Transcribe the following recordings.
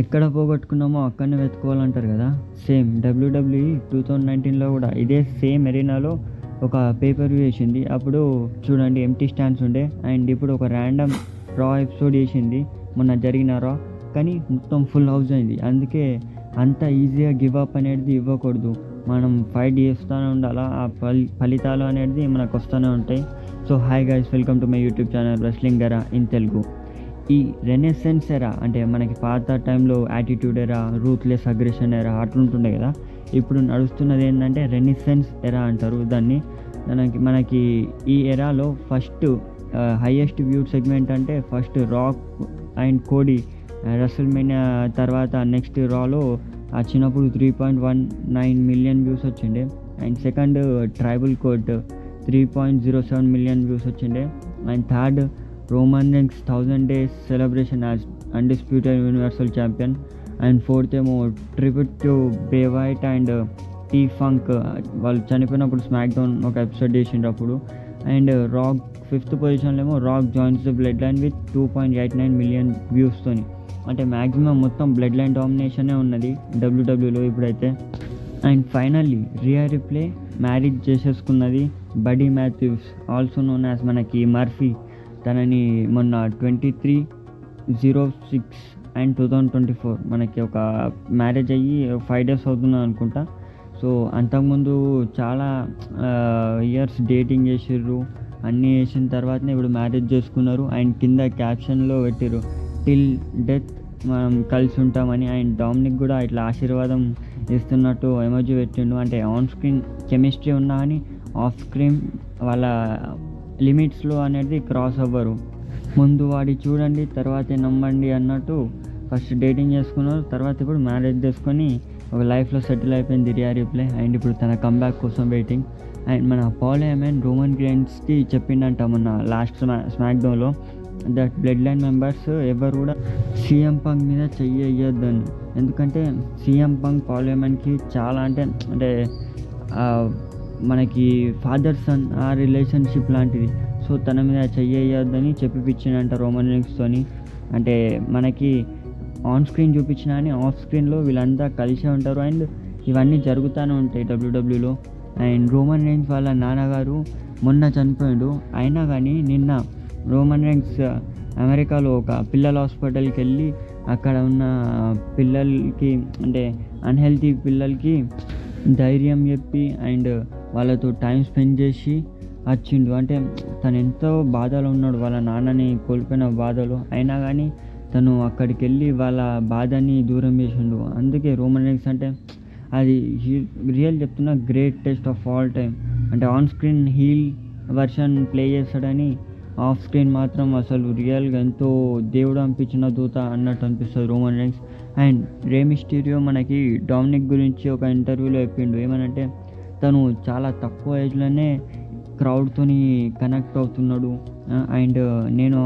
ఎక్కడ పోగొట్టుకున్నామో అక్కడనే వెతుక్కోవాలంటారు కదా. సేమ్ డబ్ల్యూడబ్ల్యూఈ 2019లో కూడా ఇదే సేమ్ ఎరీనాలో ఒక పేపర్ వ్యూ చేసింది. అప్పుడు చూడండి ఎంటీ స్టాండ్స్ ఉండే, అండ్ ఇప్పుడు ఒక ర్యాండమ్ రా ఎపిసోడ్ చేసింది మొన్న జరిగిన రా, కానీ మొత్తం ఫుల్ హౌస్ అయింది. అందుకే అంత ఈజీగా గివ్ అప్ అనేది ఇవ్వకూడదు, మనం ఫైట్ చేస్తూనే ఉండాలా, ఆ ఫలితాలు అనేది మనకు వస్తూనే ఉంటాయి. So hi guys, welcome to my YouTube channel wrestling ఎరా ఇన్ తెలుగు. ఈ రెనెసెన్స్ ఎరా అంటే మనకి పాత టైంలో యాటిట్యూడ్ ఎరా, రూత్లెస్ అగ్రెషన్ ఎరా అట్లుంటుండే కదా. ఇప్పుడు నడుస్తున్నది ఏంటంటే రెనెసెన్స్ ఎరా అంటారు దాన్ని. మనకి ఈ ఎరాలో ఫస్ట్ హైయెస్ట్ వ్యూడ్ సెగ్మెంట్ అంటే first Rock and Cody WrestleMania తర్వాత నెక్స్ట్ రాలో వచ్చినప్పుడు 3.19 మిలియన్ వ్యూస్ వచ్చిండే. And second Tribal Court 3.07 million views వచ్చిండే. And third Roman Reigns 1000 days celebration as undisputed universal champion. And fourth ఏమో tribute to Bray Wyatt and T Funk, వాళ్ళు చనిపోయినప్పుడు smack down ఒక episode చేసిండ్రు అప్పుడు. అండ్ రాక్ ఫిఫ్త్ పొజిషన్లో ఏమో Rock joins the Bloodline with 2.89 million వ్యూస్తోని. అంటే మ్యాక్సిమం మొత్తం బ్లడ్ లైన్ డామినేషనే ఉన్నది డబ్ల్యూడబ్ల్యూలో ఇప్పుడైతే. And finally Rhea Ripley marriage చేసేసుకున్నది Buddy Matthews, also known as మనకి మర్ఫీ. తనని మొన్న 23/06 అండ్ 2024 మనకి ఒక మ్యారేజ్ అయ్యి 5 days అవుతుంది అనుకుంటా. సో అంతకుముందు చాలా ఇయర్స్ డేటింగ్ చేసిర్రు, అన్నీ చేసిన తర్వాతనే ఇప్పుడు మ్యారేజ్ చేసుకున్నారు. అండ్ కింద క్యాప్షన్లో పెట్టిర్రు టిల్ డెత్ మనం కలిసి ఉంటామని. అండ్ డామినిక్ కూడా ఇట్లా ఆశీర్వాదం ఇస్తున్నట్టు ఎమోజీ పెట్టిండు. అంటే ఆన్ స్క్రీన్ కెమిస్ట్రీ ఉన్నా అని ఆఫ్ స్క్రీన్ వాళ్ళ లిమిట్స్లో అనేది క్రాస్ అవ్వరు. ముందు వాడి చూడండి తర్వాతే నమ్మండి అన్నట్టు ఫస్ట్ డేటింగ్ చేసుకున్నారు, తర్వాత ఇప్పుడు మ్యారేజ్ చేసుకొని ఒక లైఫ్లో సెటిల్ అయిపోయింది రియా రిప్లే. అండ్ ఇప్పుడు తన కంబ్యాక్ కోసం వెయిటింగ్. అండ్ మన పాల్ హేమన్ రోమన్ రీన్స్కి చెప్పిండంట మొన్న లాస్ట్ స్మాక్ డౌన్లో దట్ బ్లడ్ లైన్ మెంబర్స్ ఎవరు కూడా సీఎం పంక్ మీద చెయ్యొద్దని. ఎందుకంటే సీఎం పంక్ పాల్ హేమన్కి చాలా అంటే మనకి ఫాదర్ సన్ ఆ రిలేషన్షిప్ లాంటిది. సో తన మీద చెయ్యొద్దని చెప్పిపించిందంట రోమన్ రీన్స్తోని. అంటే మనకి ఆన్ స్క్రీన్ చూపించిన అని ఆఫ్ స్క్రీన్లో వీళ్ళంతా కలిసే ఉంటారు. అండ్ ఇవన్నీ జరుగుతూనే ఉంటాయి డబ్ల్యూడబ్ల్యూలో. అండ్ రోమన్ రీన్స్ వాళ్ళ నాన్నగారు మొన్న చనిపోయాడు, అయినా కానీ నిన్న రోమన్ రీన్స్ అమెరికాలో ఒక పిల్లల హాస్పిటల్కి వెళ్ళి అక్కడ ఉన్న పిల్లలకి అంటే అన్హెల్తీ పిల్లలకి ధైర్యం చెప్పి అండ్ వాళ్ళతో టైం స్పెండ్ చేసి వచ్చిండు. అంటే తను ఎంతో బాధలో ఉన్నాడు, వాళ్ళ నాన్నని కోల్పోయిన బాధలో, అయినా కానీ తను అక్కడికి వెళ్ళి వాళ్ళ బాధని దూరం చేసిండు. అందుకే రోమన్ రీన్స్ అంటే అది రియల్ చెప్తున్నా గ్రేటెస్ట్ ఆఫ్ ఆల్ టైమ్. అంటే on screen heel version play చేస్తాడని, ఆఫ్ స్క్రీన్ మాత్రం అసలు రియల్గా ఎంతో దేవుడు అనిపించిన దూత అన్నట్టు అనిపిస్తుంది Roman Reigns. And Rey Mysterio మనకి డామినిక్ గురించి ఒక ఇంటర్వ్యూలో చెప్పిండు ఏమనంటే తను చాలా తక్కువ ఏజ్లోనే క్రౌడ్తోని కనెక్ట్ అవుతున్నాడు. అండ్ నేను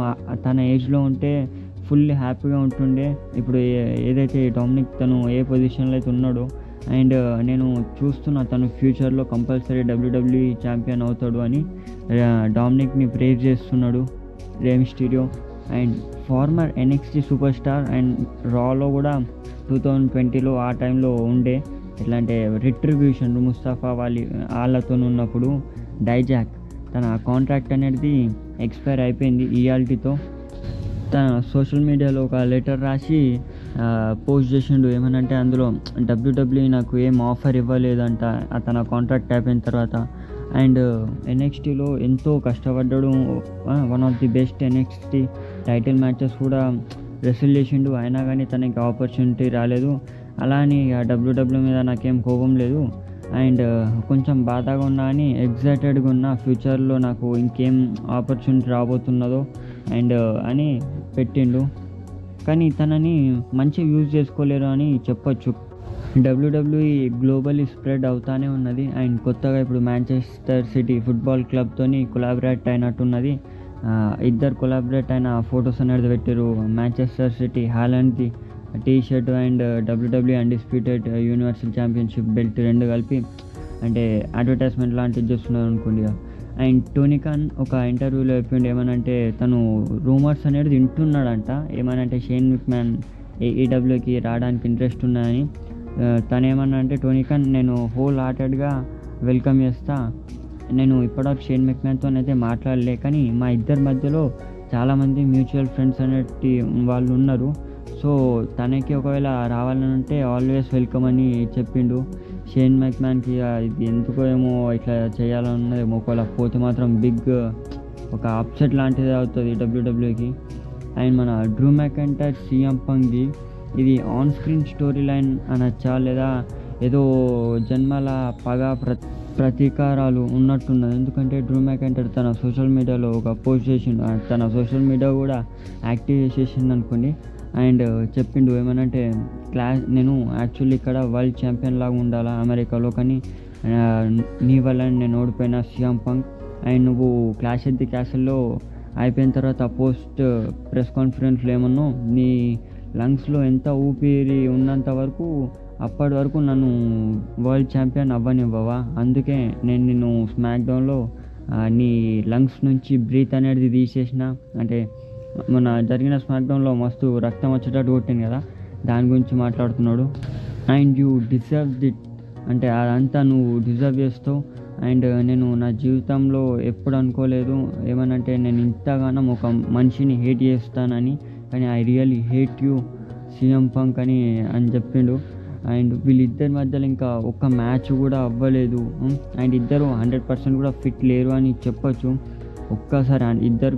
తన ఏజ్లో ఉంటే ఫుల్ హ్యాపీగా ఉంటుండే, ఇప్పుడు ఏదైతే డామినిక్ తను ఏ పొజిషన్లో అయితే ఉన్నాడో అండ్ నేను చూస్తున్నా తను ఫ్యూచర్లో కంపల్సరీ డబ్ల్యూడబ్ల్యూఈ ఛాంపియన్ అవుతాడు అని డామినిక్ని ప్రేజ్ చేస్తున్నాడు Rey Mysterio. And former NXT superstar and రాలో కూడా 2020లో ఆ టైంలో ఉండే. ఎట్లా అంటే రిట్రిబ్యూషన్ ముస్తఫా వాళ్ళతో ఉన్నప్పుడు డైజాక్ తన కాంట్రాక్ట్ అనేది ఎక్స్పైర్ అయిపోయింది ఇయాల్టీతో. తన సోషల్ మీడియాలో ఒక లెటర్ రాసి పోస్ట్ చేసిండు ఏమనంటే అందులో డబ్ల్యూడబ్ల్యూఈ నాకు ఏం ఆఫర్ ఇవ్వలేదంట తన కాంట్రాక్ట్ అయిపోయిన తర్వాత. అండ్ ఎన్ఎక్స్టీలో ఎంతో కష్టపడ్డాడు, one of the best NXT title matches కూడా రెస్ల్ చేసిండు, అయినా కానీ తనకి ఆపర్చునిటీ రాలేదు. అలా అని డబ్ల్యూడబ్ల్యూ మీద నాకేం కోపం లేదు, అండ్ కొంచెం బాధగా ఉన్నా అని ఎగ్జైటెడ్గా ఉన్నా ఫ్యూచర్లో నాకు ఇంకేం ఆపర్చునిటీ రాబోతున్నదో అండ్ అని పెట్టిండు. కానీ తనని మంచిగా యూజ్ చేసుకోలేరు అని చెప్పొచ్చు. డబ్ల్యూడబ్ల్యూఈ గ్లోబలీ స్ప్రెడ్ అవుతానే ఉన్నది. అండ్ కొత్తగా ఇప్పుడు మాంచెస్టర్ సిటీ ఫుట్బాల్ క్లబ్తోని కొలాబరేట్ అయినట్టున్నది. ఇద్దరు కొలాబరేట్ అయిన ఫొటోస్ అనేది పెట్టారు. మాంచెస్టర్ సిటీ హాలండ్ది T shirt and WWE undisputed universal championship belt రెండు కలిపి అంటే అడ్వర్టైజ్మెంట్ లాంటిది చేస్తున్నారు అనుకోండి. అండ్ టోనీ ఖాన్ ఒక ఇంటర్వ్యూలో చెప్పిండు ఏమనంటే తను రూమర్స్ అనేది వింటున్నాడంట, ఏమనంటే షేన్ మెక్మ్యాన్ ఏఈడబ్ల్యూకి రావడానికి ఇంట్రెస్ట్ ఉన్నాయని. తనేమన్నా అంటే, టోనీ ఖాన్ నేను హోల్ హార్టెడ్గా వెల్కమ్ చేస్తా, నేను ఇప్పటివరకు షేన్ మెక్మ్యాన్తో అయితే మాట్లాడలే, కానీ మా ఇద్దరి మధ్యలో చాలామంది మ్యూచువల్ ఫ్రెండ్స్ అనేటి వాళ్ళు ఉన్నారు, సో తనకి ఒకవేళ రావాలని ఉంటే ఆల్వేస్ వెల్కమ్ అని చెప్పిండు. షేన్ మెక్మ్యాన్కి ఇది ఎందుకో ఏమో ఇట్లా చేయాలన్నది, ఒకవేళ పోతే మాత్రం బిగ్ ఒక అప్సెట్ లాంటిది అవుతుంది డబ్ల్యూడబ్ల్యూకి. అండ్ మన డ్రూ మెకంటైర్ సీఎం పంక్ది ఇది ఆన్ స్క్రీన్ స్టోరీ లైన్ అనొచ్చా, లేదా ఏదో జన్మల పగ ప్రతీకారాలు ఉన్నట్టున్నది. ఎందుకంటే డ్రూ మెకంటైర్ తన సోషల్ మీడియాలో ఒక పోస్ట్ చేసిండు, తన సోషల్ మీడియా కూడా యాక్టివ్ చేసేసిండు అనుకోండి. అండ్ చెప్పిండు ఏమనంటే, నేను యాక్చువల్లీ ఇక్కడ వరల్డ్ ఛాంపియన్ లాగా ఉండాలా అమెరికాలో, కానీ నీ వల్ల నేను ఓడిపోయిన సీఎం పంక్. అండ్ నువ్వు క్లాష్ ఎట్ ది క్యాసిల్లో అయిపోయిన తర్వాత పోస్ట్ ప్రెస్ కాన్ఫరెన్స్లో ఏమన్నా నీ లంగ్స్లో ఎంత ఊపిరి ఉన్నంత వరకు అప్పటి వరకు నన్ను వరల్డ్ ఛాంపియన్ అవ్వనివ్వవా, అందుకే నేను నిన్ను స్మాక్ డౌన్లో నీ లంగ్స్ నుంచి బ్రీత్ అనేది తీసేసిన, అంటే మన జరిగిన స్మాక్ డౌన్లో మస్తు రక్తం వచ్చేటట్టు కొట్టింది కదా, దాని గురించి మాట్లాడుతున్నాడు. అండ్ యూ డిజర్వ్ దిట్, అంటే అదంతా నువ్వు డిజర్వ్ చేస్తావు. అండ్ నేను నా జీవితంలో ఎప్పుడు అనుకోలేదు ఏమనంటే నేను ఇంతగానో ఒక మనిషిని హేట్ చేస్తానని, కానీ I really hate you CM punk అని చెప్పిండు. అండ్ వీళ్ళిద్దరి మధ్యలో ఇంకా ఒక్క మ్యాచ్ కూడా అవ్వలేదు. అండ్ ఇద్దరు 100% కూడా ఫిట్ లేరు అని చెప్పొచ్చు. ఒక్కసారి ఇద్దరు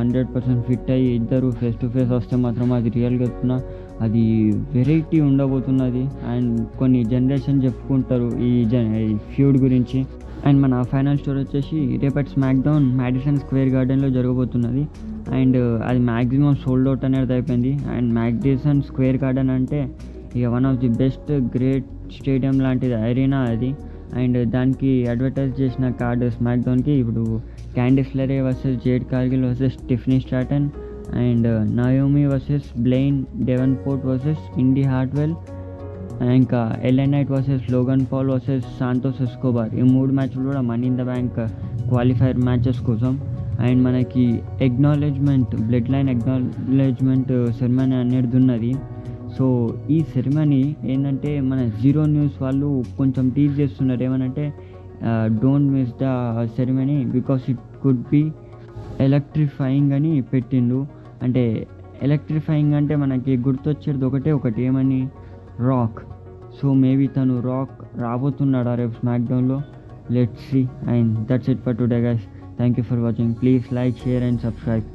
100% ఫిట్ అయ్యి ఇద్దరు ఫేస్ టు ఫేస్ వస్తే మాత్రం అది రియల్గా చెప్తున్నా, అది వెరైటీ ఉండబోతున్నది. అండ్ కొన్ని జనరేషన్ చెప్పుకుంటారు ఈ ఫ్యూడ్ గురించి. అండ్ మన ఫైనల్ స్టోరీ వచ్చేసి రేపటి స్మాక్ డౌన్ మ్యాడిసన్ స్క్వేర్ గార్డెన్లో జరగబోతున్నది. అండ్ అది మ్యాక్సిమం సోల్డ్ అవుట్ అనేది అయిపోయింది. అండ్ మ్యాడిసన్ స్క్వేర్ గార్డెన్ అంటే ఇక one of the best great stadium లాంటిది అరీనా అది. అండ్ దానికి అడ్వర్టైజ్ చేసిన కార్డు స్మాక్ డౌన్కి ఇప్పుడు Candice LeRae versus Jade Cargill versus Tiffany Stratton, and Naomi versus Blair Davenport versus Indi Hartwell, ఇంకా LA Knight versus Logan Paul versus Santos Escobar. ఈ 3 మ్యాచ్లు కూడా Money in the Bank qualifier matches కోసం. And మనకి blood line ఎగ్నాలెడ్జ్మెంట్ ceremony అనేది ఉన్నది. So ఈ ceremony ఏంటంటే మన జీరో న్యూస్ వాళ్ళు కొంచెం టీజ్ చేస్తున్నారు, ఏమనంటే don't miss the ceremony because it could be electrifying అని పెట్టిండు. అంటే ఎలక్ట్రిఫైయింగ్ అంటే మనకి గుర్తొచ్చేది ఒకటి ఏమని, రాక్. సో మేబీ తను రాక్ రాబోతున్నాడా రేపు స్మాక్ డౌన్లో, let's see. And that's it for today guys. Thank you for watching. Please like, share and subscribe.